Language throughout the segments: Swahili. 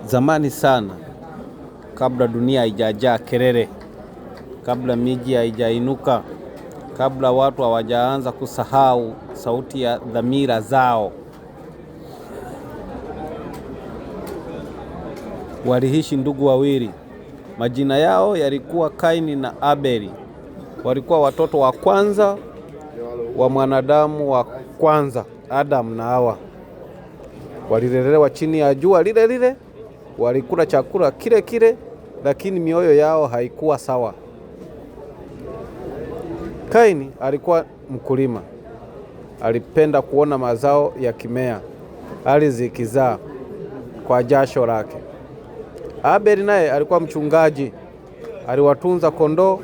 Zamani sana, kabla dunia haijajaa kelele, kabla miji haijainuka, kabla watu hawajaanza kusahau sauti ya dhamira zao, waliishi ndugu wawili. Majina yao yalikuwa Kaini na Abeli. Walikuwa watoto wa kwanza wa mwanadamu wa kwanza, Adam na Hawa. Walilelewa chini ya jua lile lile, walikula chakula kile kile, lakini mioyo yao haikuwa sawa. Kaini alikuwa mkulima. Alipenda kuona mazao yakimea, ardhi ikizaa kwa jasho lake. Abeli naye alikuwa mchungaji. Aliwatunza kondoo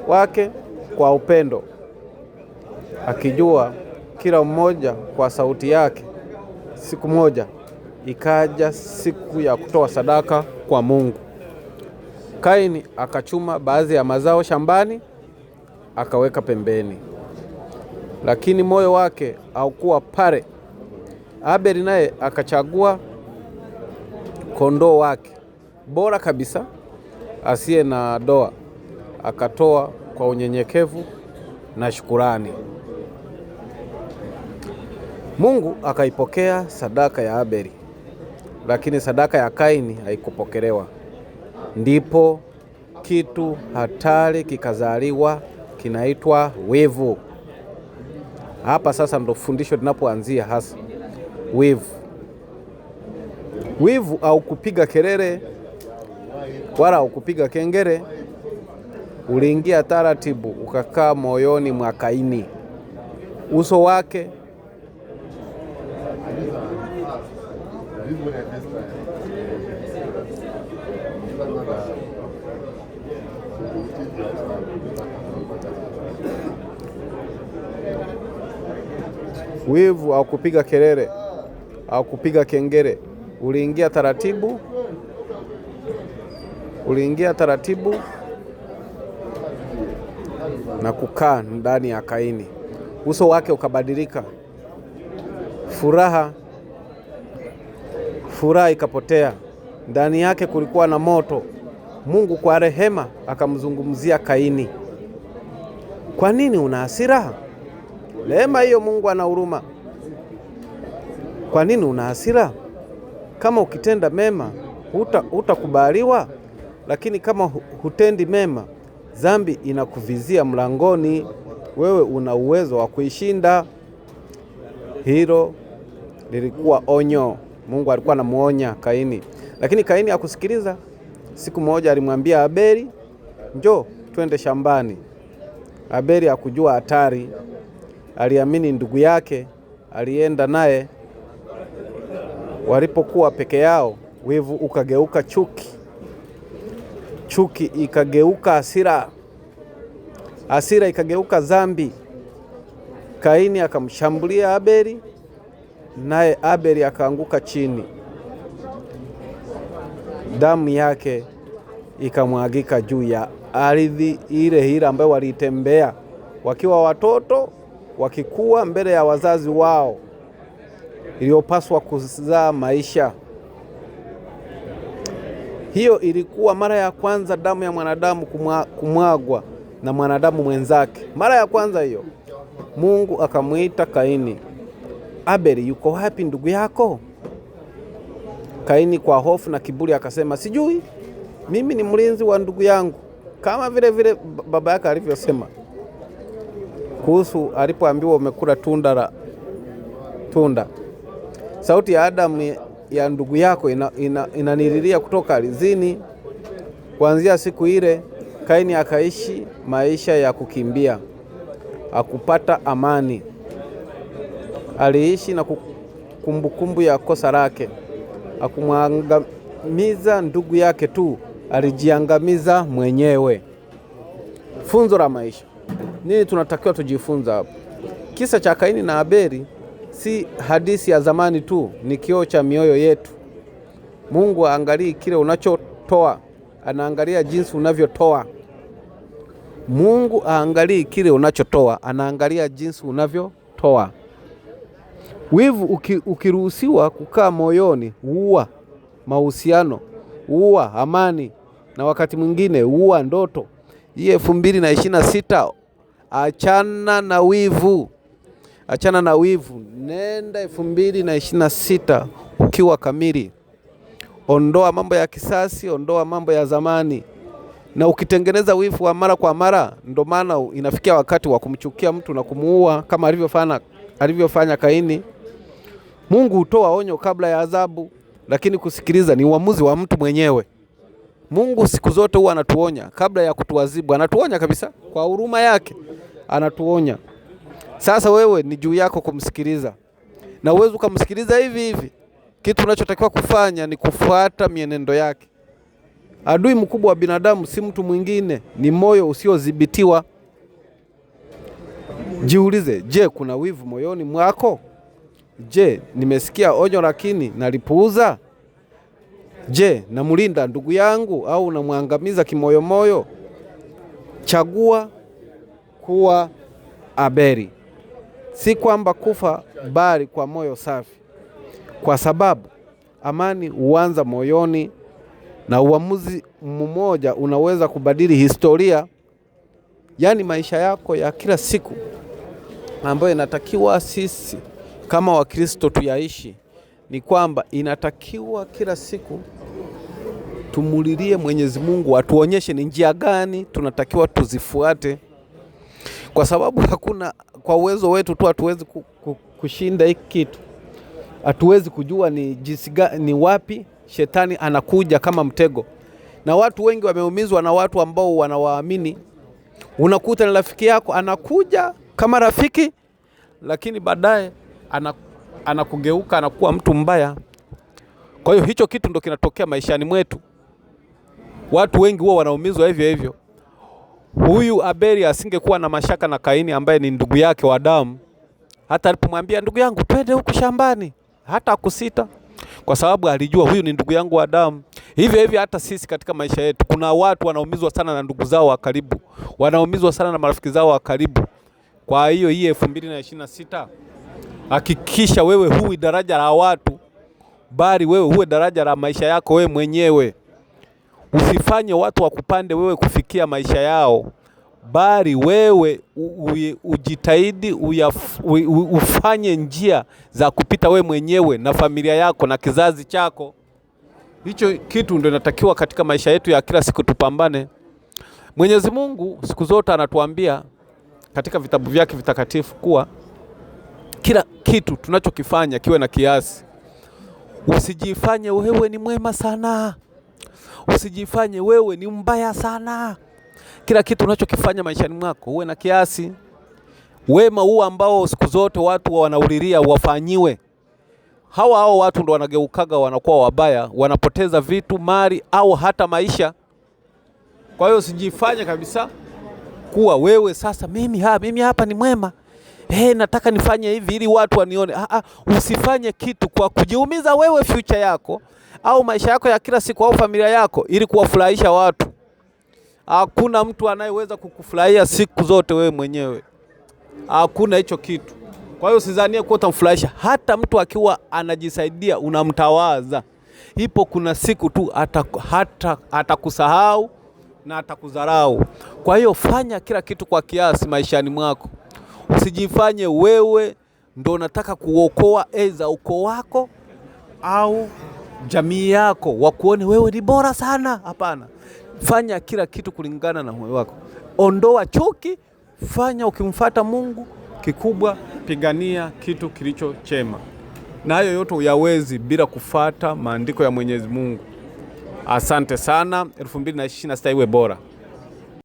wake kwa upendo, akijua kila mmoja kwa sauti yake. Siku moja ikaja siku ya kutoa sadaka kwa Mungu. Kaini akachuma baadhi ya mazao shambani, akaweka pembeni, lakini moyo wake haukuwa pale. Abeli naye akachagua kondoo wake bora kabisa, asiye na doa, akatoa kwa unyenyekevu na shukurani. Mungu akaipokea sadaka ya Abeli, lakini sadaka ya Kaini haikupokelewa. Ndipo kitu hatari kikazaliwa, kinaitwa wivu. Hapa sasa ndo fundisho linapoanzia hasa. Wivu au kupiga kelele wala au kupiga kengele, uliingia taratibu ukakaa moyoni mwa Kaini. Uso wake wivu au kupiga kelele au kupiga kengele uliingia taratibu na kukaa ndani ya Kaini. Uso wake ukabadilika, furaha ikapotea. Ndani yake kulikuwa na moto. Mungu kwa rehema akamzungumzia Kaini. Kwa nini una hasira? Rehema hiyo, Mungu ana huruma. Kwa nini una hasira? Kama ukitenda mema hutakubaliwa, lakini kama hutendi mema, dhambi inakuvizia mlangoni. Wewe una uwezo wa kuishinda. Hilo lilikuwa onyo. Mungu alikuwa anamuonya Kaini, lakini Kaini hakusikiliza. Siku moja alimwambia Abeli, njoo twende shambani. Abeli hakujua hatari. Aliamini ndugu yake, alienda naye. Walipokuwa peke yao, wivu ukageuka chuki ikageuka hasira ikageuka dhambi. Kaini akamshambulia Abeli, naye Abeli akaanguka chini. Damu yake ikamwagika juu ya ardhi ile ambayo walitembea wakiwa watoto, wakikua mbele ya wazazi wao, iliyopaswa kuzaa maisha. Hiyo ilikuwa mara ya kwanza damu ya mwanadamu kumwagwa na mwanadamu mwenzake. Mara ya kwanza hiyo. Mungu akamuita Kaini, Abeli yuko wapi ndugu yako? Kaini kwa hofu na kiburi akasema, sijui, mimi ni mlinzi wa ndugu yangu, kama vile baba yake alivyosema kuhusu alipoambiwa umekula tunda. Sauti ya Adamu ya ndugu yako inanililia kutoka ardhini. Kuanzia siku ile Kaini akaishi maisha ya kukimbia, hakupata amani. Aliishi na kumbukumbu ya kosa lake. Hakumwangamiza ndugu yake tu, alijiangamiza mwenyewe. Funzo la maisha. Nini tunatakiwa tujifunza hapo? Kisa cha Kaini na Abeli si hadithi ya zamani tu, ni kioo cha mioyo yetu. Mungu haangalii kile unachotoa, anaangalia jinsi unavyotoa. Mungu haangalii kile unachotoa, anaangalia jinsi unavyotoa. Wivu ukiruhusiwa kukaa moyoni huua mahusiano, huua amani, na wakati mwingine huua ndoto. Hii 2026 achana na wivu. Achana na wivu. Nenda 2026 ukiwa kamili. Ondoa mambo ya kisasi, ondoa mambo ya zamani. Na ukitengeneza wivu wa mara kwa mara, ndo maana inafikia wakati wa kumchukia mtu na kumuua kama alivyofanya Kaini. Mungu hutoa onyo kabla ya adhabu, lakini kusikiliza ni uamuzi wa mtu mwenyewe. Mungu siku zote huwa anatuonya kabla ya kutuadhibu. Anatuonya kabisa kwa huruma yake. Anatuonya. Sasa wewe ni juu yako kumsikiliza. Na uwezo ukamsikiliza hivi hivi. Kitu unachotakiwa kufanya ni kufuata mienendo yake. Adui mkubwa wa binadamu si mtu mwingine, ni moyo usiodhibitiwa. Jiulize, je, kuna wivu moyoni mwako? Je, nimesikia onyo lakini nalipuuza? Je, namlinda ndugu yangu au namwangamiza kimoyomoyo? Chagua kuwa Abeli. Si kwamba kufa, bali kwa moyo safi. Kwa sababu amani huanza moyoni, na uamuzi mmoja unaweza kubadili historia. Yaani maisha yako ya kila siku ambayo inatakiwa sisi kama Wakristo tuyaishi, ni kwamba inatakiwa kila siku tumulilie Mwenyezi Mungu atuonyeshe ni njia gani tunatakiwa tuzifuate, kwa sababu hakuna, kwa uwezo wetu tu hatuwezi kushinda hiki kitu. Hatuwezi kujua ni jinsi gani, ni wapi shetani anakuja kama mtego. Na watu wengi wameumizwa na watu ambao wanawaamini. Unakuta ni rafiki yako anakuja kama rafiki, lakini baadaye anakugeuka, anakuwa mtu mbaya. Kwa hiyo hicho kitu ndo kinatokea maishani mwetu. Watu wengi huwa wanaumizwa hivyo hivyo. Huyu Abeli asingekuwa na mashaka na Kaini ambaye ni ndugu yake wa damu. Hata alipomwambia ndugu yangu twende huku shambani, hata akusita, kwa sababu alijua huyu ni ndugu yangu wa damu. Hivyo hivyo hata sisi katika maisha yetu kuna watu wanaumizwa sana na ndugu zao wa karibu, wanaumizwa sana na marafiki zao wa karibu. Kwa hiyo hii 2026 hakikisha wewe huwi daraja la watu, bali wewe huwe daraja la maisha yako wewe mwenyewe. Usifanye watu wakupande wewe kufikia maisha yao, bali wewe ujitahidi ufanye njia za kupita wewe mwenyewe na familia yako na kizazi chako. Hicho kitu ndio inatakiwa katika maisha yetu ya kila siku, tupambane. Mwenyezi Mungu siku zote anatuambia katika vitabu vyake vitakatifu kuwa kila kitu tunachokifanya kiwe na kiasi. Usijifanye wewe ni mwema sana, usijifanye wewe ni mbaya sana. Kila kitu unachokifanya maishani mwako uwe na kiasi. Wema huu ambao siku zote watu wanaulilia wafanyiwe, hao watu ndo wanageukaga wanakuwa wabaya, wanapoteza vitu, mali au hata maisha. Kwa hiyo usijifanye kabisa kuwa wewe sasa mimi hapa ni mwema. Nataka nifanye hivi ili watu wanione. Usifanye kitu kwa kujiumiza wewe future yako au maisha yako ya kila siku au familia yako ili kuwafurahisha watu. Hakuna mtu anayeweza kukufurahia siku zote wewe mwenyewe. Hakuna hicho kitu. Kwa hiyo usizanie kuwa utamfurahisha. Hata mtu akiwa anajisaidia unamtawaza, ipo kuna siku tu atakusahau na atakudharau. Kwa hiyo fanya kila kitu kwa kiasi maishani mwako. Usijifanye wewe ndo unataka kuokoa eza ukoo wako au jamii yako wakuone wewe ni bora sana. Hapana. Fanya kila kitu kulingana na moyo wako. Ondoa chuki, fanya ukimfuata Mungu. Kikubwa pigania kitu kilicho chema. Na hayo yote uyawezi bila kufuata maandiko ya Mwenyezi Mungu. Asante sana. 2026 iwe bora.